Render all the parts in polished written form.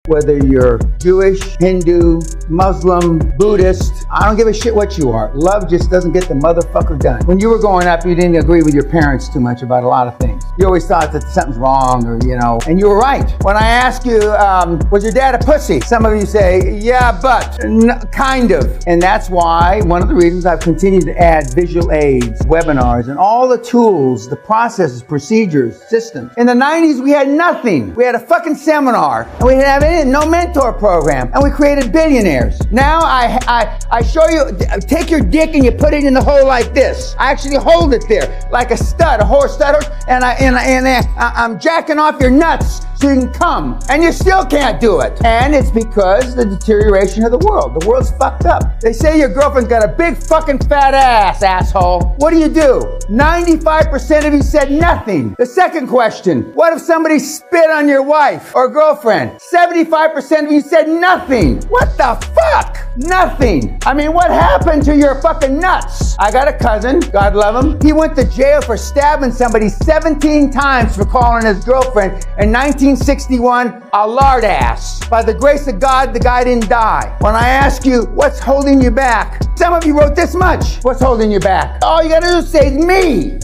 whether you're Jewish, Hindu, Muslim, Buddhist. I don't give a shit what you are. Love just doesn't get the motherfucker done. When you were growing up, you didn't agree with your parents too much about a lot of things. You always thought that something's wrong, or, and you were right. When I ask you, was your dad a pussy? Some of you say, yeah, but, kind of. And that's why, one of the reasons I've continued to add visual aids, webinars, and all the tools, the processes, procedures, systems. In the 90s, we had nothing. We had a fucking seminar, and we didn't have no mentor program, and we created billionaires. Now I show you, take your dick and you put it in the hole like this. I actually hold it there like a stud, a horse stud, and I'm jacking off your nuts so you can come, and you still can't do it. And it's because the deterioration of the world. The world's fucked up. They say your girlfriend's got a big fucking fat ass, asshole. What do? 95% of you said nothing. The second question, what if somebody spit on your wife or girlfriend? 75% of you said nothing. What the fuck? Nothing. I mean, what happened to your fucking nuts? I got a cousin, God love him. He went to jail for stabbing somebody 17 times for calling his girlfriend in 1961 a lard ass. By the grace of God, the guy didn't die. When I ask you, what's holding you back? Some of you wrote this much. What's holding you back? All you gotta do is say me.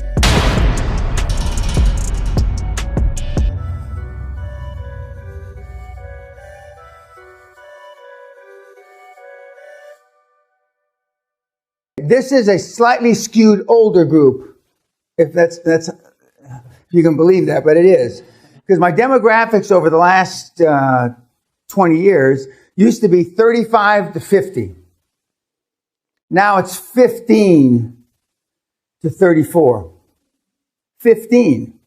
This is a slightly skewed older group, if that's if you can believe that, but it is. Because my demographics over the last 20 years used to be 35 to 50. Now it's 15 to 34. 15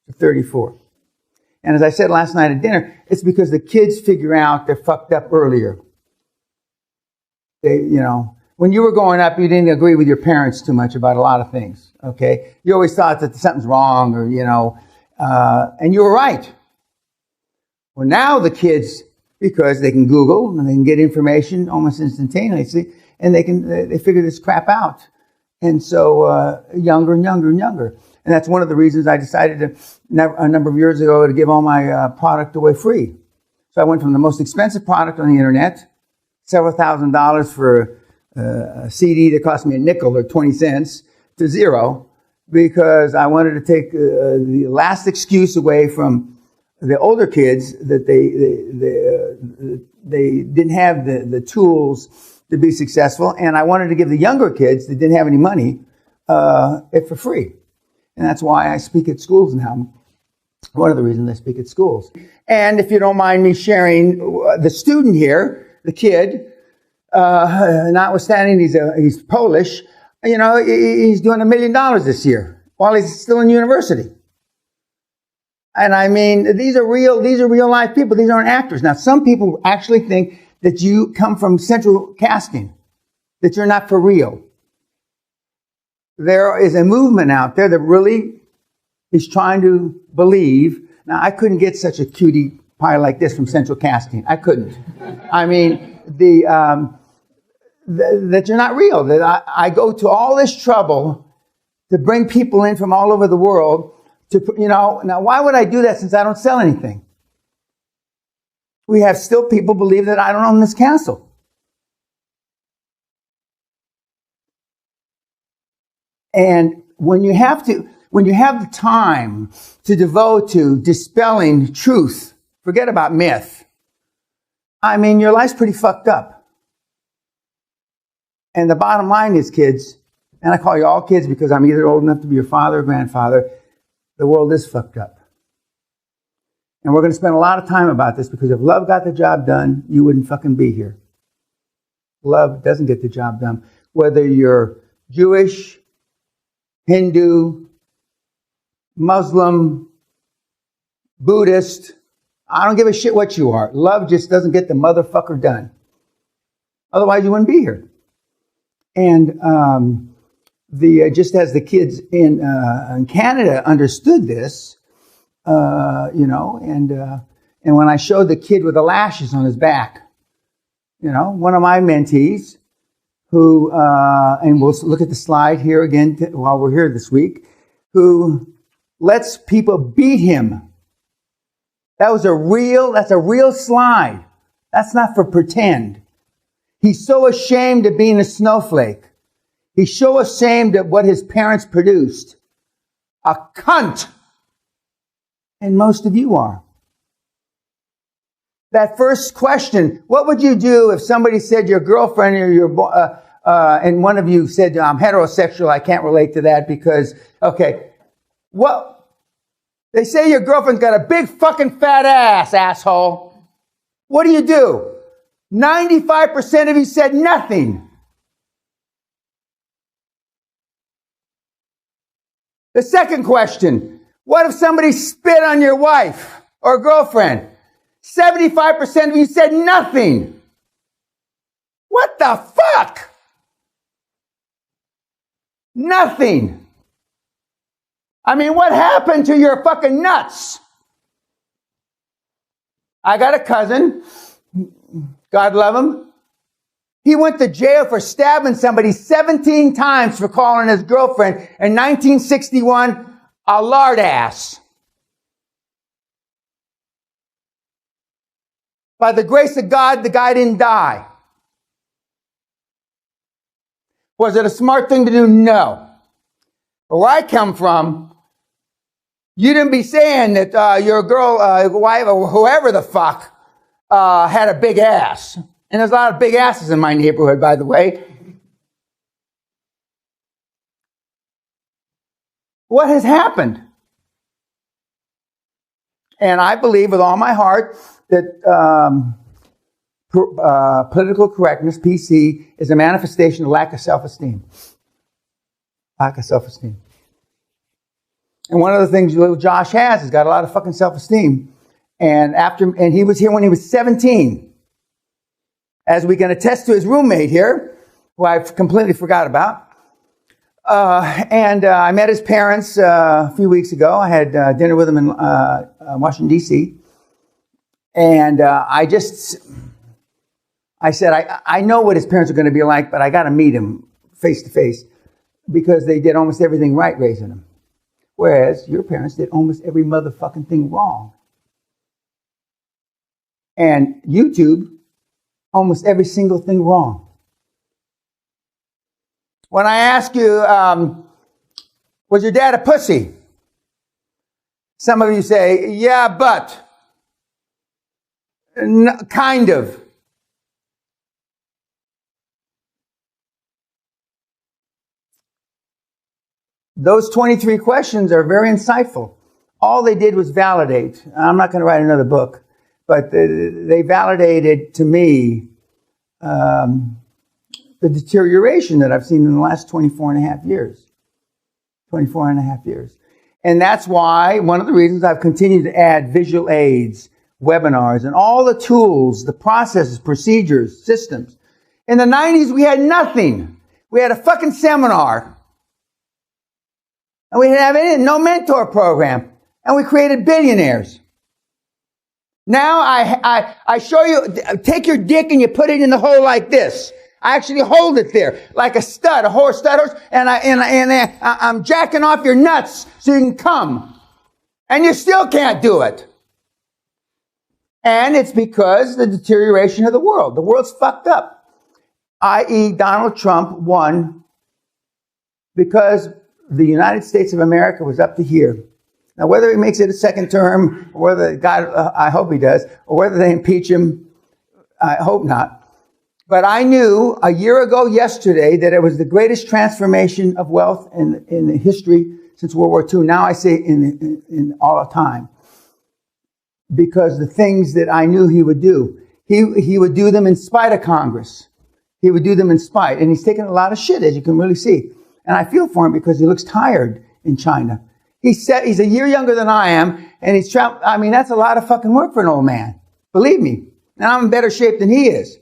to 34. And as I said last night at dinner, it's because the kids figure out they're fucked up earlier. When you were growing up, you didn't agree with your parents too much about a lot of things, okay? You always thought that something's wrong, or, and you were right. Well, now the kids, because they can Google and they can get information almost instantaneously, and they figure this crap out. And so younger and younger and younger. And that's one of the reasons I decided a number of years ago to give all my product away free. So I went from the most expensive product on the internet, several $1,000s for a CD that cost me a nickel or 20 cents, to zero, because I wanted to take the last excuse away from the older kids that they didn't have the tools to be successful, and I wanted to give the younger kids that didn't have any money it for free. And that's why I speak at schools now. One of the reasons I speak at schools. And if you don't mind me sharing, the student here, the kid, notwithstanding he's Polish, he's doing $1 million this year while he's still in university. And I mean, these are real life people. These aren't actors. Now, some people actually think that you come from central casting, that you're not for real. There is a movement out there that really is trying to believe. Now, I couldn't get such a cutie pie like this from central casting. I couldn't. I mean, that you're not real, that I go to all this trouble to bring people in from all over the world to, now why would I do that since I don't sell anything? We have still people believe that I don't own this castle. And when you have the time to devote to dispelling truth, forget about myth. I mean, your life's pretty fucked up. And the bottom line is, kids, and I call you all kids because I'm either old enough to be your father or grandfather, the world is fucked up. And we're going to spend a lot of time about this, because if love got the job done, you wouldn't fucking be here. Love doesn't get the job done. Whether you're Jewish, Hindu, Muslim, Buddhist, I don't give a shit what you are. Love just doesn't get the motherfucker done. Otherwise, you wouldn't be here. And just as the kids in Canada understood this, and when I showed the kid with the lashes on his back, one of my mentees, who, and we'll look at the slide here again while we're here this week, who lets people beat him That's a real slide. That's not for pretend. He's so ashamed of being a snowflake. He's so ashamed of what his parents produced. A cunt. And most of you are. That first question, what would you do if somebody said your girlfriend or your and one of you said, I'm heterosexual, I can't relate to that because, okay, well, they say your girlfriend's got a big fucking fat ass, asshole. What do? 95% of you said nothing. The second question, what if somebody spit on your wife or girlfriend? 75% of you said nothing. What the fuck? Nothing. I mean, what happened to your fucking nuts? I got a cousin, God love him. He went to jail for stabbing somebody 17 times for calling his girlfriend in 1961 a lard ass. By the grace of God, the guy didn't die. Was it a smart thing to do? No. But where I come from, you didn't be saying that your girl, wife, or whoever the fuck, had a big ass. And there's a lot of big asses in my neighborhood, by the way. What has happened? And I believe with all my heart that political correctness, PC, is a manifestation of lack of self-esteem. Lack of self-esteem. And one of the things little Josh has, he's got a lot of fucking self-esteem. And he was here when he was 17. As we can attest to his roommate here, who I completely forgot about. I met his parents a few weeks ago. I had dinner with them in Washington, D.C. And I said, I know what his parents are going to be like, but I got to meet him face to face because they did almost everything right raising him. Whereas your parents did almost every motherfucking thing wrong. And YouTube, almost every single thing wrong. When I ask you, was your dad a pussy? Some of you say, yeah, but. Kind of. Those 23 questions are very insightful. All they did was validate. I'm not going to write another book, but they validated to me the deterioration that I've seen in the last 24 and a half years. 24 and a half years. And that's why, one of the reasons I've continued to add visual aids, webinars, and all the tools, the processes, procedures, systems. In the 90s, we had nothing. We had a fucking seminar. And we didn't have no mentor program. And we created billionaires. Now I show you, take your dick and you put it in the hole like this. I actually hold it there like a stud, a horse stud, and I'm jacking off your nuts so you can come. And you still can't do it. And it's because of the deterioration of the world. The world's fucked up. I.e., Donald Trump won because the United States of America was up to here. Now, whether he makes it a second term, or whether God, I hope he does, or whether they impeach him, I hope not. But I knew a year ago yesterday that it was the greatest transformation of wealth in the history since World War II. Now I say in all the time. Because the things that I knew he would do, he would do them in spite of Congress. He would do them in spite. And he's taken a lot of shit, as you can really see. And I feel for him because he looks tired in China. He's a year younger than I am, and he's trapped. I mean, that's a lot of fucking work for an old man. Believe me. And I'm in better shape than he is.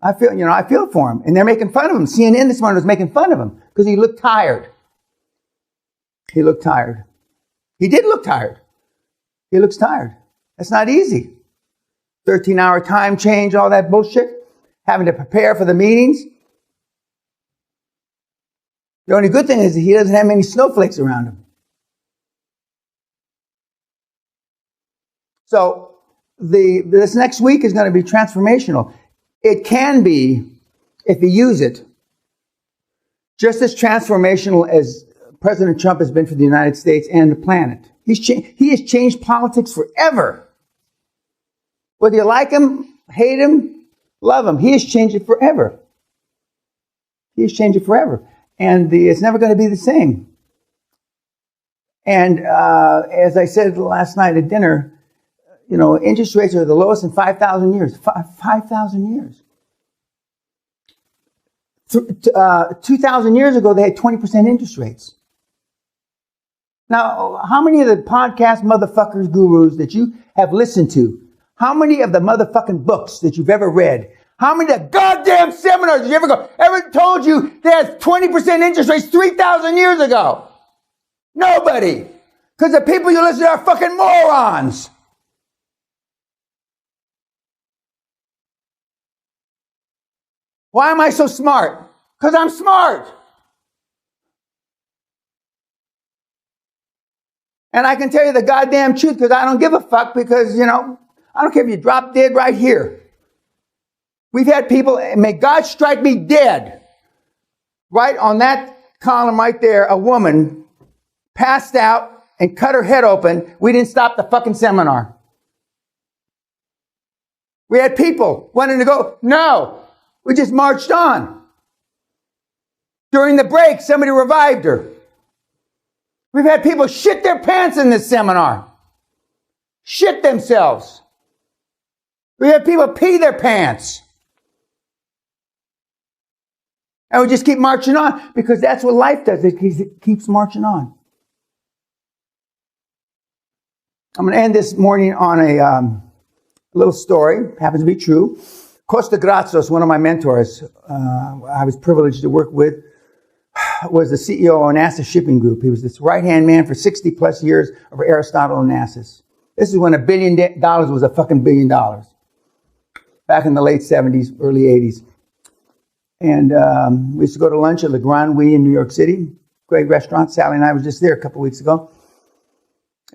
I feel for him. And they're making fun of him. CNN this morning was making fun of him because he looked tired. He looked tired. He did look tired. He looks tired. That's not easy. 13-hour time change, all that bullshit. Having to prepare for the meetings. The only good thing is that he doesn't have many snowflakes around him. So this next week is going to be transformational. It can be, if you use it, just as transformational as President Trump has been for the United States and the planet. He has changed politics forever. Whether you like him, hate him, love him, he has changed it forever. He has changed it forever. And it's never going to be the same. And as I said last night at dinner, interest rates are the lowest in 5,000 years. 5,000 years. 2,000 years ago, they had 20% interest rates. Now, how many of the podcast motherfuckers gurus that you have listened to, how many of the motherfucking books that you've ever read, how many of the goddamn seminars did you ever told you they had 20% interest rates 3,000 years ago? Nobody. Because the people you listen to are fucking morons. Why am I so smart? Because I'm smart. And I can tell you the goddamn truth because I don't give a fuck because, I don't care if you drop dead right here. We've had people, may God strike me dead. Right on that column right there, a woman passed out and cut her head open. We didn't stop the fucking seminar. We had people wanting to go. No, we just marched on. During the break, somebody revived her. We've had people shit their pants in this seminar. Shit themselves. We had people pee their pants. And we just keep marching on because that's what life does. It keeps marching on. I'm going to end this morning on a little story. Happens to be true. Costa Gratsos, one of my mentors, I was privileged to work with, was the CEO of NASA Shipping Group. He was this right-hand man for 60 plus years of Aristotle and Onassis. This is when $1 billion was a fucking $1 billion. Back in the late 70s, early 80s. And we used to go to lunch at Le Grand Oui in New York City. Great restaurant. Sally and I was just there a couple of weeks ago.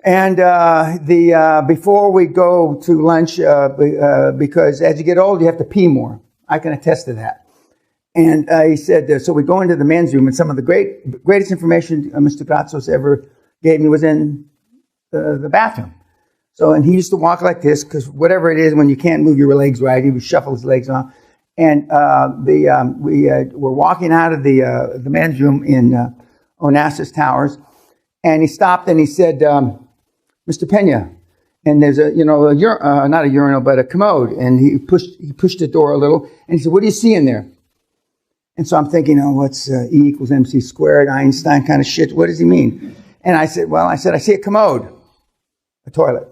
And before we go to lunch, because as you get old, you have to pee more. I can attest to that. And he said, so we go into the men's room, and some of the greatest information Mr. Gratsos ever gave me was in the bathroom. So, and he used to walk like this, because whatever it is, when you can't move your legs right, he would shuffle his legs on. And we were walking out of the men's room in Onassis Towers, and he stopped and he said, Mr. Pena, and there's not a urinal, but a commode, and he pushed the door a little, and he said, what do you see in there? And so I'm thinking, what's E equals MC squared, Einstein kind of shit? What does he mean? And I said, I see a commode, a toilet.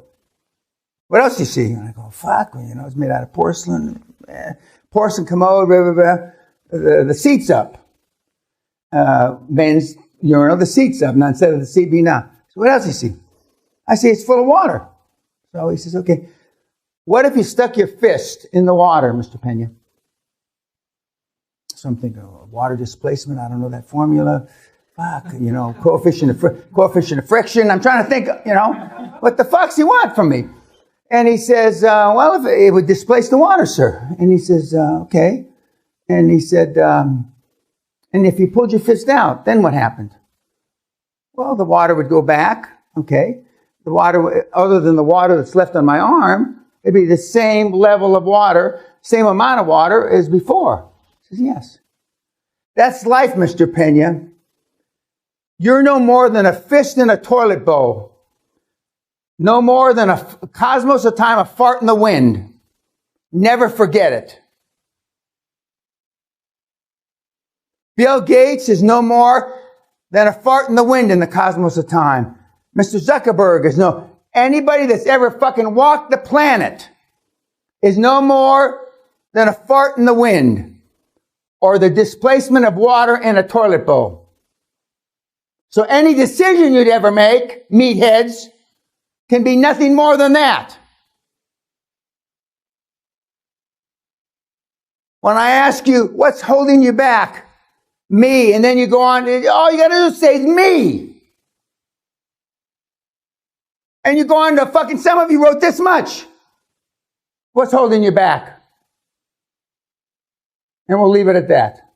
What else do you see? And I go, fuck, it's made out of porcelain, porcelain commode, blah, blah, blah. The seat's up. Men's urinal, the seat's up. Now, instead of the seat being down. So what else do you see? I say, it's full of water. So he says, okay, what if you stuck your fist in the water, Mr. Pena? So I'm thinking, water displacement, I don't know that formula. Fuck, coefficient of friction. I'm trying to think, what the fuck's he want from me? And he says, if it would displace the water, sir. And he says, okay. And he said, and if you pulled your fist out, then what happened? Well, the water would go back, okay. The water, other than the water that's left on my arm, it'd be the same level of water, same amount of water as before. He says, yes. That's life, Mr. Pena. You're no more than a fist in a toilet bowl. No more than a cosmos of time, a fart in the wind. Never forget it. Bill Gates is no more than a fart in the wind in the cosmos of time. Mr. Zuckerberg is anybody that's ever fucking walked the planet is no more than a fart in the wind or the displacement of water in a toilet bowl. So any decision you'd ever make, meatheads, can be nothing more than that. When I ask you, what's holding you back? Me. And then you go on, all you got to do is say, me. And you go on to fucking, some of you wrote this much. What's holding you back? And we'll leave it at that.